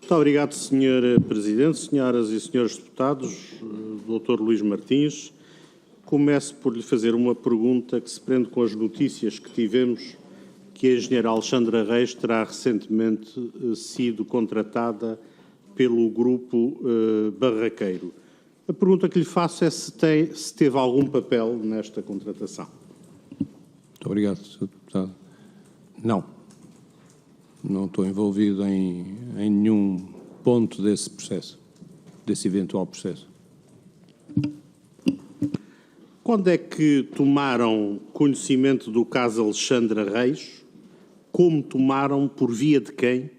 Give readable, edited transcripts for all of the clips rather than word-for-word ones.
Muito obrigado, Sr. Presidente, senhoras e senhores deputados, Dr. Luís Martins. Começo por lhe fazer uma pergunta que se prende com as notícias que tivemos que a engenheira Alexandra Reis terá recentemente sido contratada pelo grupo Barraqueiro. A pergunta que lhe faço é se teve algum papel nesta contratação. Muito obrigado, Sr. Deputado. Não estou envolvido em nenhum ponto desse processo, desse eventual processo. Quando é que tomaram conhecimento do caso Alexandra Reis? Como tomaram? Por via de quem?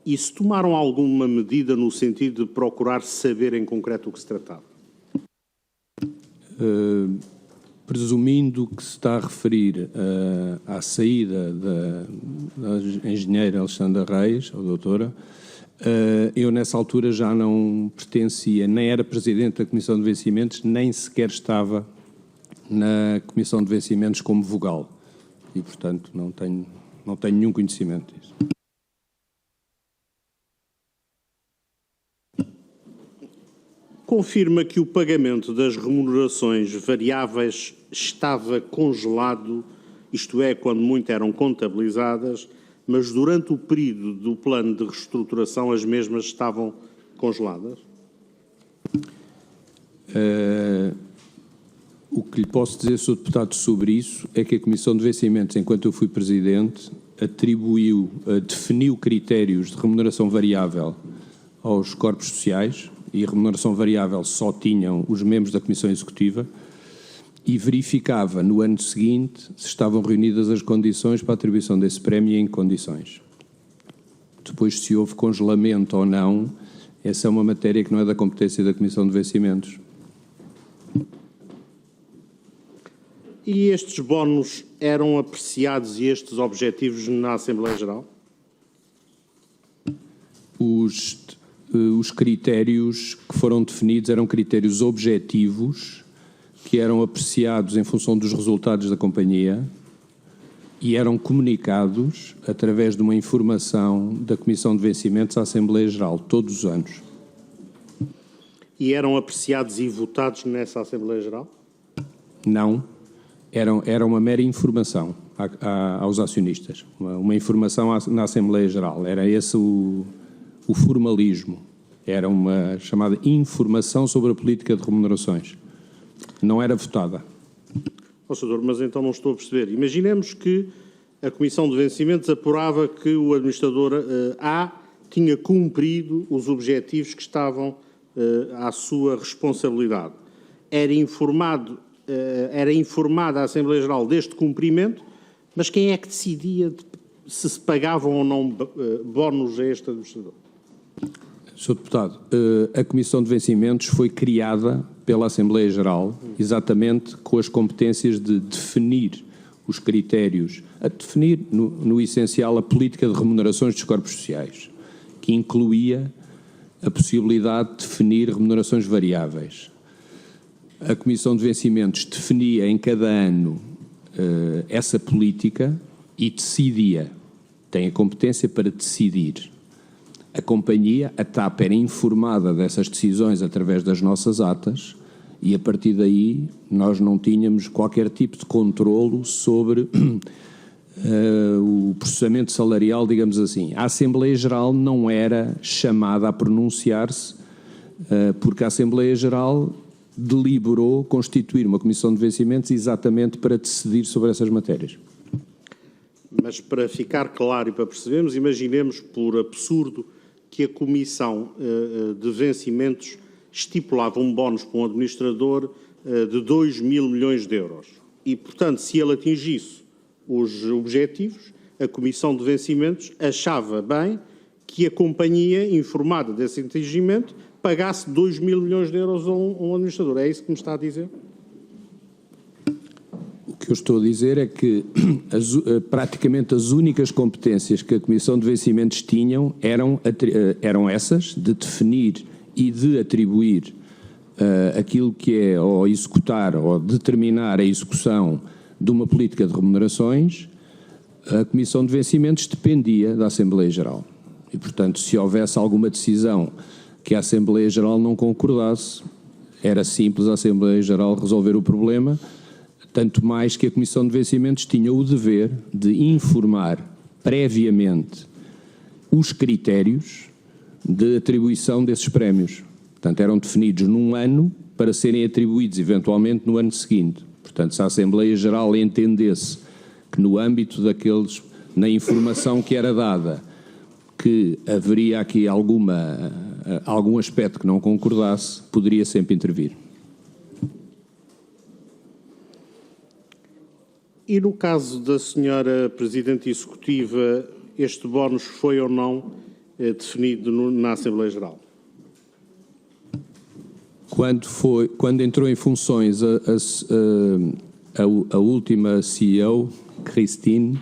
E se tomaram alguma medida no sentido de procurar saber em concreto o que se tratava? Presumindo que se está a referir à saída da engenheira Alexandra Reis, ou doutora, eu nessa altura já não pertencia, nem era presidente da Comissão de Vencimentos, nem sequer estava na Comissão de Vencimentos como vogal. E, portanto, não tenho nenhum conhecimento disso. Confirma que o pagamento das remunerações variáveis estava congelado, isto é, quando muito eram contabilizadas, mas durante o período do plano de reestruturação as mesmas estavam congeladas? O que lhe posso dizer, Sr. Deputado, sobre isso é que a Comissão de Vencimentos, enquanto eu fui Presidente, definiu critérios de remuneração variável aos corpos sociais, e a remuneração variável só tinham os membros da Comissão Executiva, e verificava no ano seguinte se estavam reunidas as condições para a atribuição desse prémio em condições. Depois, se houve congelamento ou não, essa é uma matéria que não é da competência da Comissão de Vencimentos. E estes bónus eram apreciados e estes objetivos na Assembleia Geral? Os critérios que foram definidos eram critérios objetivos, que eram apreciados em função dos resultados da companhia e eram comunicados através de uma informação da Comissão de Vencimentos à Assembleia Geral, todos os anos. E eram apreciados e votados nessa Assembleia Geral? Não, era uma mera informação aos acionistas, uma informação na Assembleia Geral, era esse o formalismo, era uma chamada informação sobre a política de remunerações. Não era votada. Senhor, mas então não estou a perceber. Imaginemos que a Comissão de Vencimentos apurava que o administrador A tinha cumprido os objetivos que estavam à sua responsabilidade. Era informada a Assembleia Geral deste cumprimento, mas quem é que decidia se se pagavam ou não bónus a este administrador? Sr. Deputado, a Comissão de Vencimentos foi criada pela Assembleia Geral exatamente com as competências de definir os critérios, a definir, no essencial, a política de remunerações dos corpos sociais, que incluía a possibilidade de definir remunerações variáveis. A Comissão de Vencimentos definia em cada ano essa política e decidia, tem a competência para decidir. A companhia, a TAP, era informada dessas decisões através das nossas atas e, a partir daí, nós não tínhamos qualquer tipo de controlo sobre o processamento salarial, digamos assim. A Assembleia Geral não era chamada a pronunciar-se, porque a Assembleia Geral deliberou constituir uma Comissão de Vencimentos exatamente para decidir sobre essas matérias. Mas para ficar claro e para percebermos, imaginemos por absurdo que a Comissão de Vencimentos estipulava um bónus para um administrador de 2 mil milhões de euros. E, portanto, se ele atingisse os objetivos, a Comissão de Vencimentos achava bem que a companhia, informada desse atingimento, pagasse 2 mil milhões de euros a um administrador. É isso que me está a dizer? O que eu estou a dizer é que praticamente as únicas competências que a Comissão de Vencimentos tinham eram essas, de definir e de atribuir aquilo que é, ou executar, ou determinar a execução de uma política de remunerações. A Comissão de Vencimentos dependia da Assembleia Geral. E, portanto, se houvesse alguma decisão que a Assembleia Geral não concordasse, era simples a Assembleia Geral resolver o problema, tanto mais que a Comissão de Vencimentos tinha o dever de informar previamente os critérios de atribuição desses prémios. Portanto, eram definidos num ano para serem atribuídos eventualmente no ano seguinte. Portanto, se a Assembleia Geral entendesse que no âmbito daqueles, na informação que era dada, que haveria aqui algum aspecto que não concordasse, poderia sempre intervir. E no caso da senhora Presidente Executiva, este bónus foi ou não definido na Assembleia Geral? Quando entrou em funções a última CEO, Christine,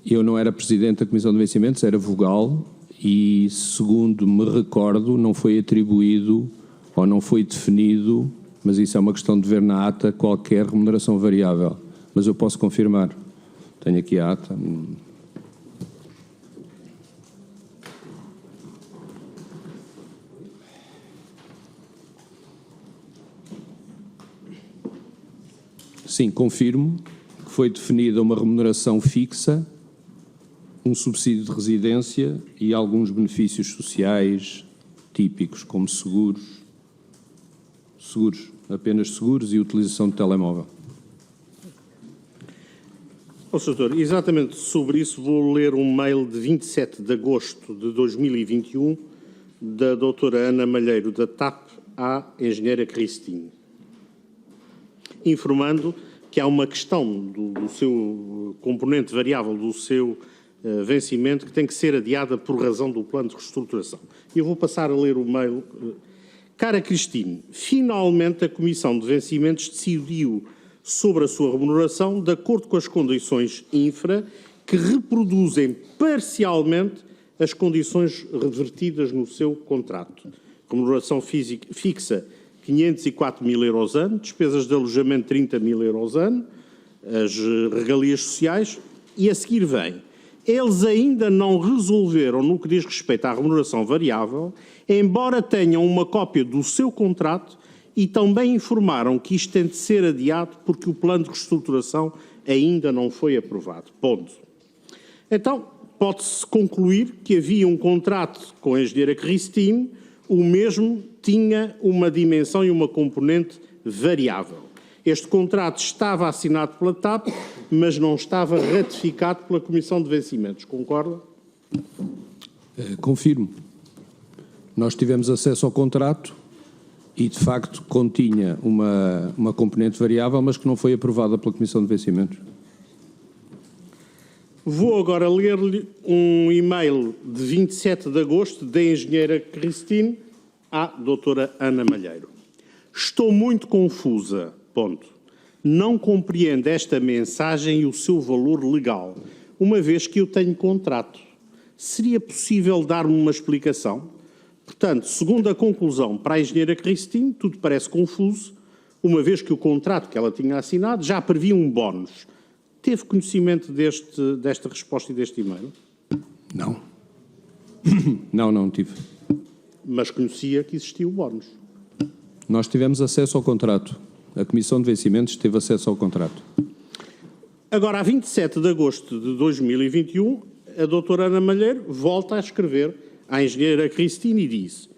eu não era Presidente da Comissão de Vencimentos, era vogal e, segundo me recordo, não foi atribuído ou não foi definido, mas isso é uma questão de ver na ata, qualquer remuneração variável. Mas eu posso confirmar. Tenho aqui a ata. Sim, confirmo que foi definida uma remuneração fixa, um subsídio de residência e alguns benefícios sociais típicos, como seguros, apenas seguros e utilização de telemóvel. Sr. Doutor, exatamente sobre isso vou ler um mail de 27 de agosto de 2021 da doutora Ana Malheiro, da TAP, à engenheira Christine, informando que há uma questão do seu componente variável, do seu vencimento, que tem que ser adiada por razão do plano de reestruturação. E eu vou passar a ler o mail. Cara Christine, finalmente a Comissão de Vencimentos decidiu sobre a sua remuneração de acordo com as condições infra que reproduzem parcialmente as condições revertidas no seu contrato. Remuneração fixa 504 mil euros ano, despesas de alojamento 30 mil euros ano, as regalias sociais e a seguir vem. Eles ainda não resolveram no que diz respeito à remuneração variável, embora tenham uma cópia do seu contrato e também informaram que isto tem de ser adiado porque o plano de reestruturação ainda não foi aprovado. Ponto. Então, pode-se concluir que havia um contrato com a engenheira Christine, o mesmo tinha uma dimensão e uma componente variável. Este contrato estava assinado pela TAP, mas não estava ratificado pela Comissão de Vencimentos. Concorda? Confirmo. Nós tivemos acesso ao contrato e, de facto, continha uma componente variável, mas que não foi aprovada pela Comissão de Vencimentos. Vou agora ler-lhe um e-mail de 27 de agosto da engenheira Christine à doutora Ana Malheiro. Estou muito confusa. Ponto. Não compreendo esta mensagem e o seu valor legal, uma vez que eu tenho contrato. Seria possível dar-me uma explicação? Portanto, segundo a conclusão para a engenheira Christine, tudo parece confuso, uma vez que o contrato que ela tinha assinado já previa um bónus. Teve conhecimento desta resposta e deste e-mail? Não. Não tive. Mas conhecia que existia o bónus? Nós tivemos acesso ao contrato. A Comissão de Vencimentos teve acesso ao contrato. Agora, a 27 de agosto de 2021, a doutora Ana Malheiro volta a escrever à engenheira Christine e diz: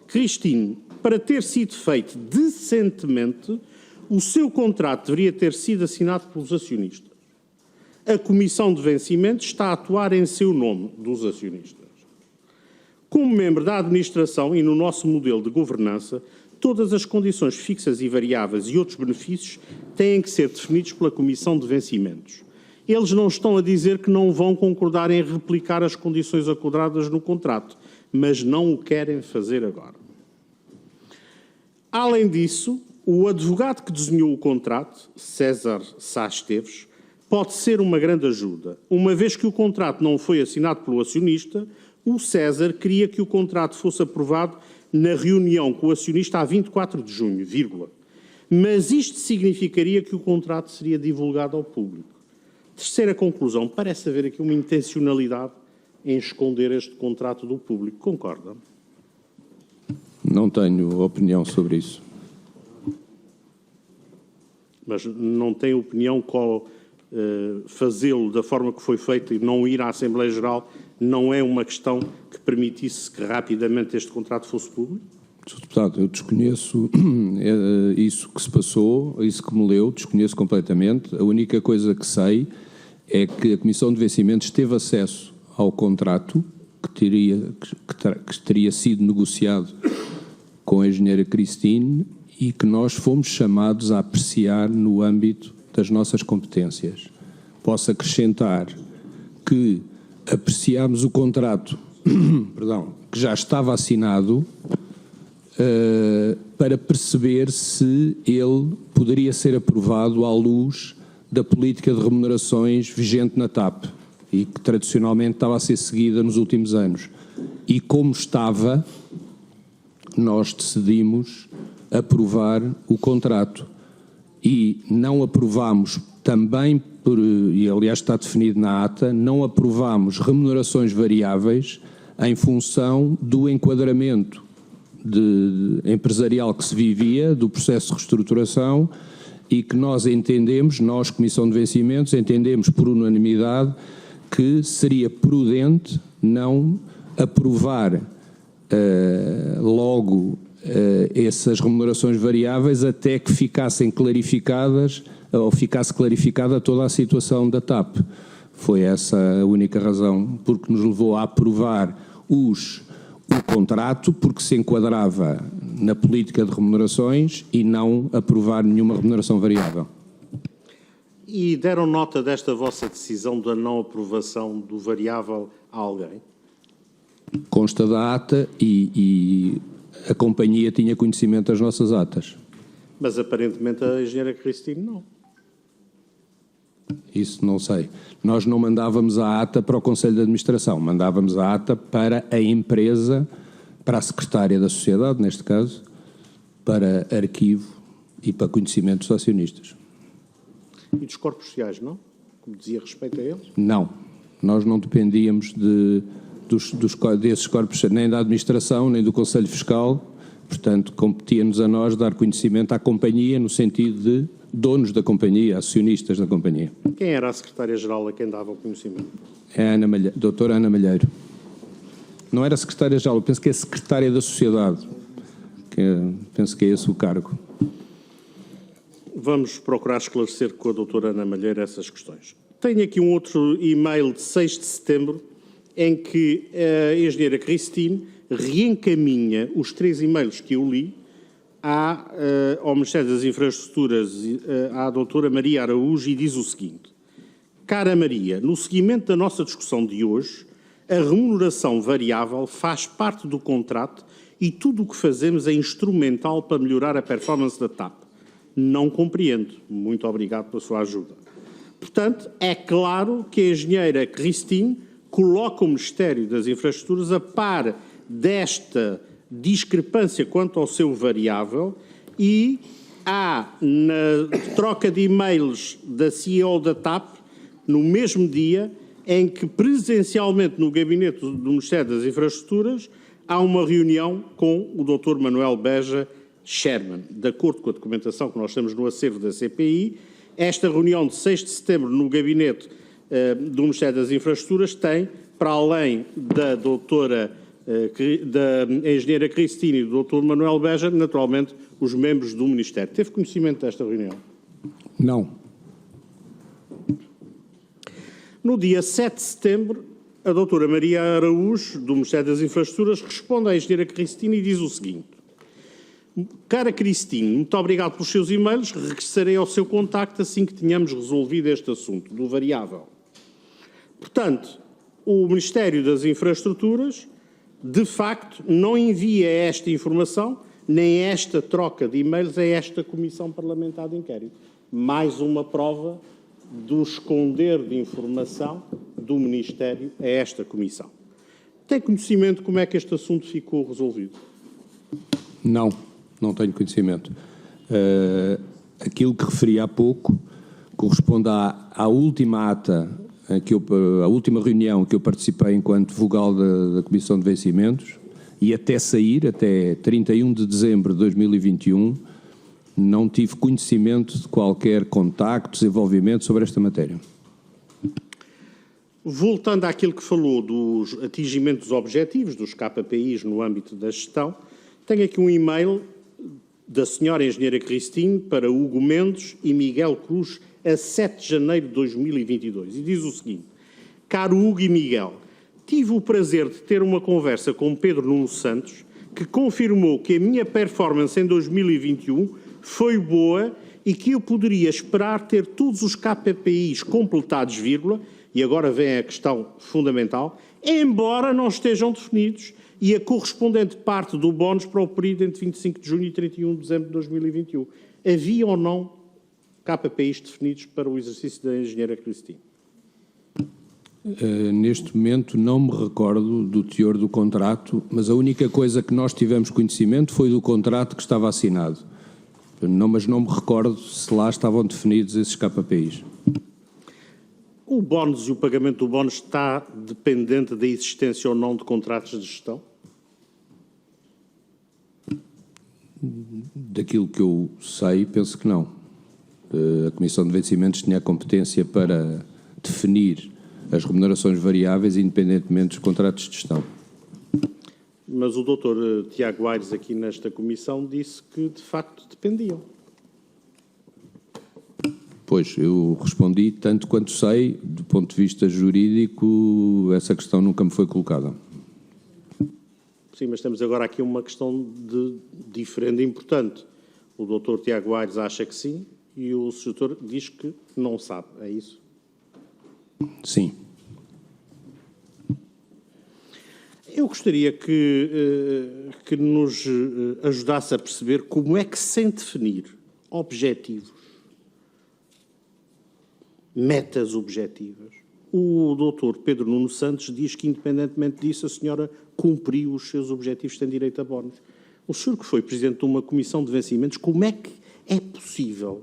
Christine, para ter sido feito decentemente, o seu contrato deveria ter sido assinado pelos acionistas. A Comissão de Vencimentos está a atuar em seu nome dos acionistas. Como membro da administração e no nosso modelo de governança, todas as condições fixas e variáveis e outros benefícios têm que ser definidos pela Comissão de Vencimentos. Eles não estão a dizer que não vão concordar em replicar as condições acordadas no contrato, mas não o querem fazer agora. Além disso, o advogado que desenhou o contrato, César Sá Esteves, pode ser uma grande ajuda. Uma vez que o contrato não foi assinado pelo acionista, o César queria que o contrato fosse aprovado na reunião com o acionista a 24 de junho, vírgula. Mas isto significaria que o contrato seria divulgado ao público. Terceira conclusão, parece haver aqui uma intencionalidade em esconder este contrato do público. Concorda? Não tenho opinião sobre isso. Mas não tem opinião qual fazê-lo da forma que foi feito e não ir à Assembleia Geral não é uma questão que permitisse que rapidamente este contrato fosse público? Sr. Deputado, eu desconheço isso que se passou, isso que me leu, desconheço completamente. A única coisa que sei é que a Comissão de Vencimentos teve acesso ao contrato que teria sido negociado com a engenheira Cristine e que nós fomos chamados a apreciar no âmbito das nossas competências. Posso acrescentar que apreciámos o contrato que já estava assinado para perceber se ele poderia ser aprovado à luz da política de remunerações vigente na TAP e que tradicionalmente estava a ser seguida nos últimos anos. E como estava, nós decidimos aprovar o contrato e não aprovámos também, e aliás está definido na ata, não aprovámos remunerações variáveis em função do enquadramento empresarial que se vivia, do processo de reestruturação e que nós entendemos, nós, Comissão de Vencimentos, entendemos por unanimidade que seria prudente não aprovar logo essas remunerações variáveis até que ficassem clarificadas ou ficasse clarificada toda a situação da TAP. Foi essa a única razão porque nos levou a aprovar o contrato, porque se enquadrava na política de remunerações e não aprovar nenhuma remuneração variável. E deram nota desta vossa decisão da não aprovação do variável a alguém? Consta da ata e a companhia tinha conhecimento das nossas atas. Mas aparentemente a engenheira Cristine não. Isso não sei. Nós não mandávamos a ata para o Conselho de Administração, mandávamos a ata para a empresa, para a secretária da sociedade, neste caso, para arquivo e para conhecimento dos acionistas. E dos corpos sociais, não? Como dizia respeito a eles? Não. Nós não dependíamos desses corpos, nem da administração, nem do Conselho Fiscal. Portanto, competia-nos a nós dar conhecimento à companhia no sentido de donos da companhia, acionistas da companhia. Quem era a secretária-geral a quem dava o conhecimento? É a doutora Ana Malheiro. Não era secretária-geral, eu penso que é secretária da sociedade. Penso que é esse o cargo. Vamos procurar esclarecer com a doutora Ana Malheiro essas questões. Tenho aqui um outro e-mail de 6 de setembro em que a engenheira Cristine reencaminha os 3 e-mails que eu li ao Ministério das Infraestruturas, à doutora Maria Araújo, e diz o seguinte: Cara Maria, no seguimento da nossa discussão de hoje, a remuneração variável faz parte do contrato e tudo o que fazemos é instrumental para melhorar a performance da TAP. Não compreendo. Muito obrigado pela sua ajuda. Portanto, é claro que a engenheira Cristine coloca o Ministério das Infraestruturas a par desta discrepância quanto ao seu variável e há, na troca de e-mails da CEO da TAP, no mesmo dia em que presencialmente no gabinete do Ministério das Infraestruturas há uma reunião com o Dr. Manuel Beja Sherman. De acordo com a documentação que nós temos no acervo da CPI, esta reunião de 6 de setembro no gabinete do Ministério das Infraestruturas tem, para além da da engenheira Cristine e do Dr. Manuel Beja, naturalmente, os membros do Ministério. Teve conhecimento desta reunião? Não. No dia 7 de setembro, a doutora Maria Araújo, do Ministério das Infraestruturas, responde à engenheira Cristine e diz o seguinte: Cara Cristine, muito obrigado pelos seus e-mails, regressarei ao seu contacto assim que tenhamos resolvido este assunto do variável. Portanto, o Ministério das Infraestruturas, de facto, não envia esta informação, nem esta troca de e-mails a esta Comissão Parlamentar de Inquérito. Mais uma prova do esconder de informação do Ministério a esta Comissão. Tem conhecimento de como é que este assunto ficou resolvido? Não, não tenho conhecimento. Aquilo que referi há pouco corresponde à última ata a última reunião que eu participei enquanto vogal da Comissão de Vencimentos, e até sair, até 31 de dezembro de 2021, não tive conhecimento de qualquer contacto, desenvolvimento sobre esta matéria. Voltando àquilo que falou dos atingimentos dos objetivos dos KPIs no âmbito da gestão, tenho aqui um e-mail da senhora engenheira Cristine para Hugo Mendes e Miguel Cruz a 7 de janeiro de 2022. E diz o seguinte: caro Hugo e Miguel, tive o prazer de ter uma conversa com Pedro Nuno Santos, que confirmou que a minha performance em 2021 foi boa e que eu poderia esperar ter todos os KPIs completados, vírgula, e agora vem a questão fundamental, embora não estejam definidos, e a correspondente parte do bónus para o período entre 25 de junho e 31 de dezembro de 2021. Havia ou não KPIs definidos para o exercício da engenheira Cristine? Neste momento não me recordo do teor do contrato, mas a única coisa que nós tivemos conhecimento foi do contrato que estava assinado. Mas não me recordo se lá estavam definidos esses KPIs. O bónus e o pagamento do bónus está dependente da existência ou não de contratos de gestão? Daquilo que eu sei, penso que não. A Comissão de Vencimentos tinha a competência para definir as remunerações variáveis independentemente dos contratos de gestão. Mas o doutor Tiago Aires aqui nesta comissão disse que de facto dependiam. Pois, eu respondi tanto quanto sei, do ponto de vista jurídico, essa questão nunca me foi colocada. Sim, mas temos agora aqui uma questão diferente e importante. O doutor Tiago Aires acha que sim e o suggestor diz que não sabe, é isso? Sim. Eu gostaria que nos ajudasse a perceber como é que, sem definir objetivos, metas objetivas, o doutor Pedro Nuno Santos diz que, independentemente disso, a senhora cumpriu os seus objetivos, tem direito a bónus. O senhor que foi presidente de uma comissão de vencimentos, como é que é possível,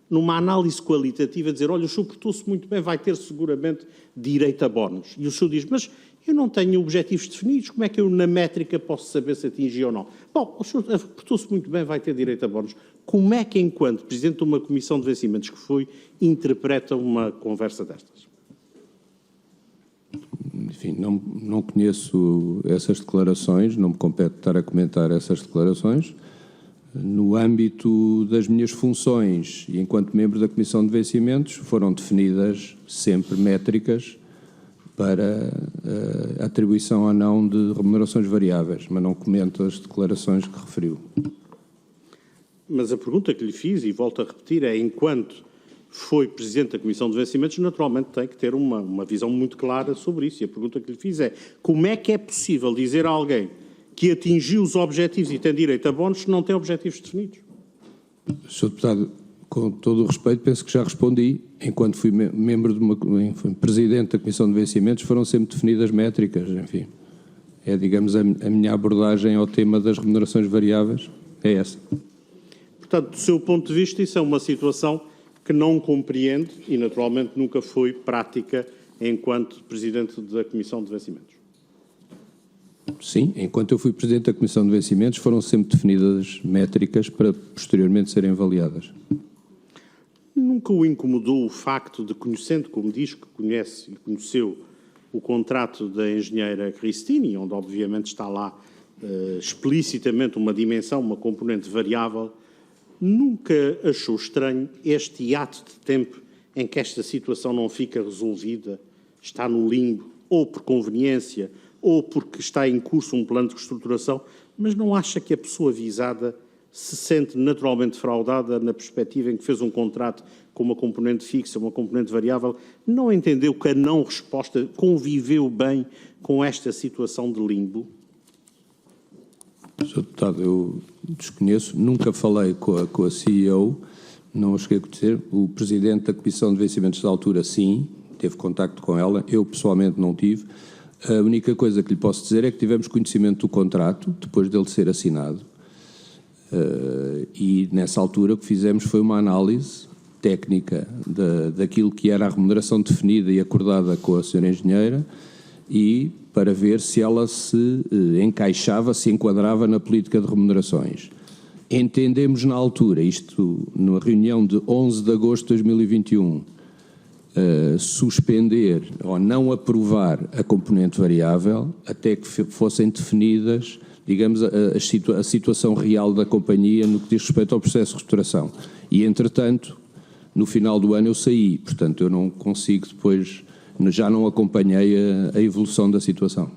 numa análise qualitativa, dizer, olha, o senhor portou-se muito bem, vai ter seguramente direito a bónus. E o senhor diz, mas eu não tenho objetivos definidos, como é que eu na métrica posso saber se atingi ou não? Bom, o senhor portou-se muito bem, vai ter direito a bónus. Como é que, enquanto presidente de uma comissão de vencimentos que foi, interpreta uma conversa destas? Enfim, não conheço essas declarações, não me compete estar a comentar essas declarações. No âmbito das minhas funções e enquanto membro da Comissão de Vencimentos, foram definidas sempre métricas para a atribuição ou não de remunerações variáveis, mas não comento as declarações que referiu. Mas a pergunta que lhe fiz, e volto a repetir, é enquanto foi Presidente da Comissão de Vencimentos, naturalmente tem que ter uma visão muito clara sobre isso. E a pergunta que lhe fiz é, como é que é possível dizer a alguém que atingiu os objetivos e tem direito a bónus se não tem objetivos definidos? Sr. Deputado, com todo o respeito, penso que já respondi. Enquanto fui membro Presidente da Comissão de Vencimentos, foram sempre definidas métricas, enfim. É, digamos, a minha abordagem ao tema das remunerações variáveis é essa. Portanto, do seu ponto de vista, isso é uma situação que não compreende e, naturalmente, nunca foi prática enquanto Presidente da Comissão de Vencimentos. Sim, enquanto eu fui Presidente da Comissão de Vencimentos, foram sempre definidas métricas para posteriormente serem avaliadas. Nunca o incomodou o facto de, conhecendo, como diz que conhece e conheceu o contrato da engenheira Cristine, onde obviamente está lá explicitamente uma dimensão, uma componente variável, nunca achou estranho este hiato de tempo em que esta situação não fica resolvida, está no limbo, ou por conveniência, ou porque está em curso um plano de reestruturação, mas não acha que a pessoa visada se sente naturalmente fraudada na perspectiva em que fez um contrato com uma componente fixa, uma componente variável, não entendeu que a não resposta conviveu bem com esta situação de limbo? Sr. Deputado, eu desconheço, nunca falei com a CEO, não o cheguei a conhecer. O Presidente da Comissão de Vencimentos da altura, sim, teve contacto com ela, eu pessoalmente não tive. A única coisa que lhe posso dizer é que tivemos conhecimento do contrato, depois dele ser assinado, e nessa altura o que fizemos foi uma análise técnica daquilo que era a remuneração definida e acordada com a senhora engenheira e para ver se ela se encaixava, se enquadrava na política de remunerações. Entendemos na altura, isto numa reunião de 11 de agosto de 2021, suspender ou não aprovar a componente variável até que fossem definidas, digamos, a situação real da companhia no que diz respeito ao processo de reestruturação. E, entretanto, no final do ano eu saí, portanto eu não consigo depois, já não acompanhei a evolução da situação.